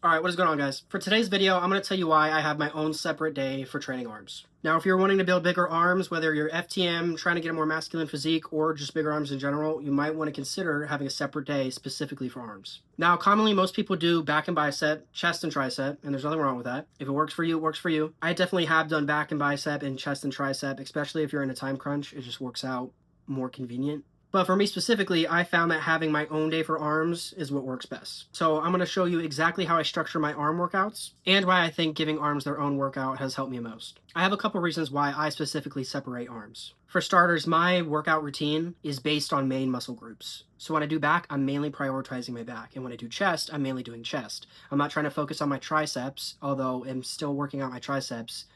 Alright, what is going on, guys? For today's video, I'm going to tell you why I have my own separate day for training arms. Now, if you're wanting to build bigger arms, whether you're FTM, trying to get a more masculine physique, or just bigger arms in general, you might want to consider having a separate day specifically for arms. Now, commonly, most people do back and bicep, chest and tricep, and there's nothing wrong with that. If it works for you, it works for you. I definitely have done back and bicep and chest and tricep, especially if you're in a time crunch. It just works out more convenient. But for me specifically, I found that having my own day for arms is what works best. So I'm going to show you exactly how I structure my arm workouts and why I think giving arms their own workout has helped me most. I have a couple reasons why I specifically separate arms. For starters, my workout routine is based on main muscle groups. So when I do back, I'm mainly prioritizing my back. And when I do chest, I'm mainly doing chest. I'm not trying to focus on my triceps, although I'm still working out my triceps.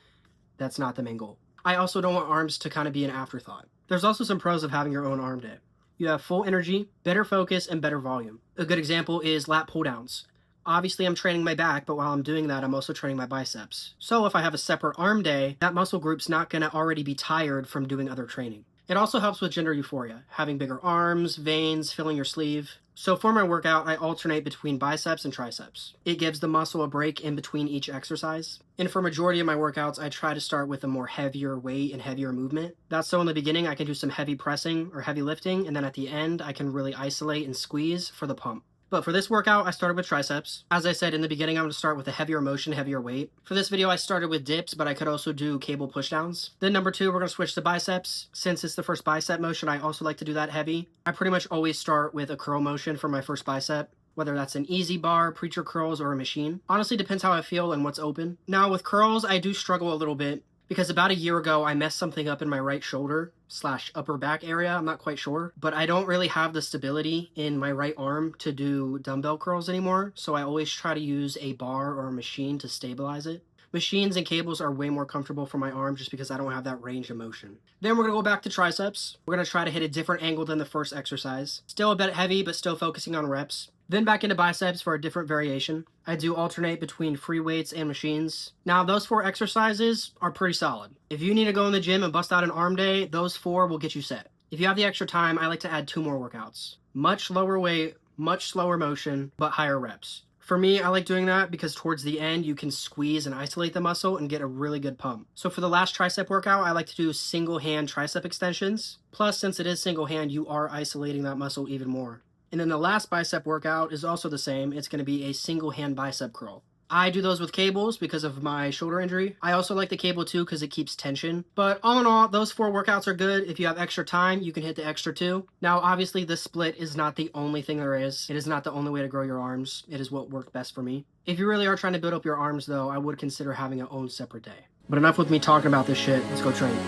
That's not the main goal. I also don't want arms to kind of be an afterthought. There's also some pros of having your own arm day. You have full energy, better focus, and better volume. A good example is lat pull downs. Obviously, I'm training my back, but while I'm doing that, I'm also training my biceps. So if I have a separate arm day, that muscle group's not going to already be tired from doing other training. It also helps with gender euphoria, having bigger arms, veins, filling your sleeve. So for my workout, I alternate between biceps and triceps. It gives the muscle a break in between each exercise. And for majority of my workouts, I try to start with a more heavier weight and heavier movement. That's so in the beginning, I can do some heavy pressing or heavy lifting, and then at the end, I can really isolate and squeeze for the pump. But for this workout, I started with triceps. As I said in the beginning, I'm going to start with a heavier motion, heavier weight. For this video, I started with dips, but I could also do cable pushdowns. Then number two, we're going to switch to biceps. Since it's the first bicep motion, I also like to do that heavy. I pretty much always start with a curl motion for my first bicep, whether that's an easy bar, preacher curls, or a machine. Honestly, depends how I feel and what's open. Now with curls, I do struggle a little bit because about a year ago, I messed something up in my right shoulder / upper back area. I'm not quite sure, but I don't really have the stability in my right arm to do dumbbell curls anymore. So I always try to use a bar or a machine to stabilize it. Machines and cables are way more comfortable for my arm just because I don't have that range of motion. Then we're going to go back to triceps. We're going to try to hit a different angle than the first exercise. Still a bit heavy, but still focusing on reps. Then back into biceps for a different variation. I do alternate between free weights and machines. Now, those 4 exercises are pretty solid. If you need to go in the gym and bust out an arm day, those 4 will get you set. If you have the extra time, I like to add 2 more workouts. Much lower weight, much slower motion, but higher reps. For me, I like doing that because towards the end, you can squeeze and isolate the muscle and get a really good pump. So for the last tricep workout, I like to do single hand tricep extensions. Plus, since it is single hand, you are isolating that muscle even more. And then the last bicep workout is also the same. It's going to be a single hand bicep curl. I do those with cables because of my shoulder injury. I also like the cable too because it keeps tension. But all in all, those 4 workouts are good. If you have extra time, you can hit the extra 2. Now, obviously, the split is not the only thing there is. It is not the only way to grow your arms. It is what worked best for me. If you really are trying to build up your arms, though, I would consider having your own separate day. But enough with me talking about this shit. Let's go train.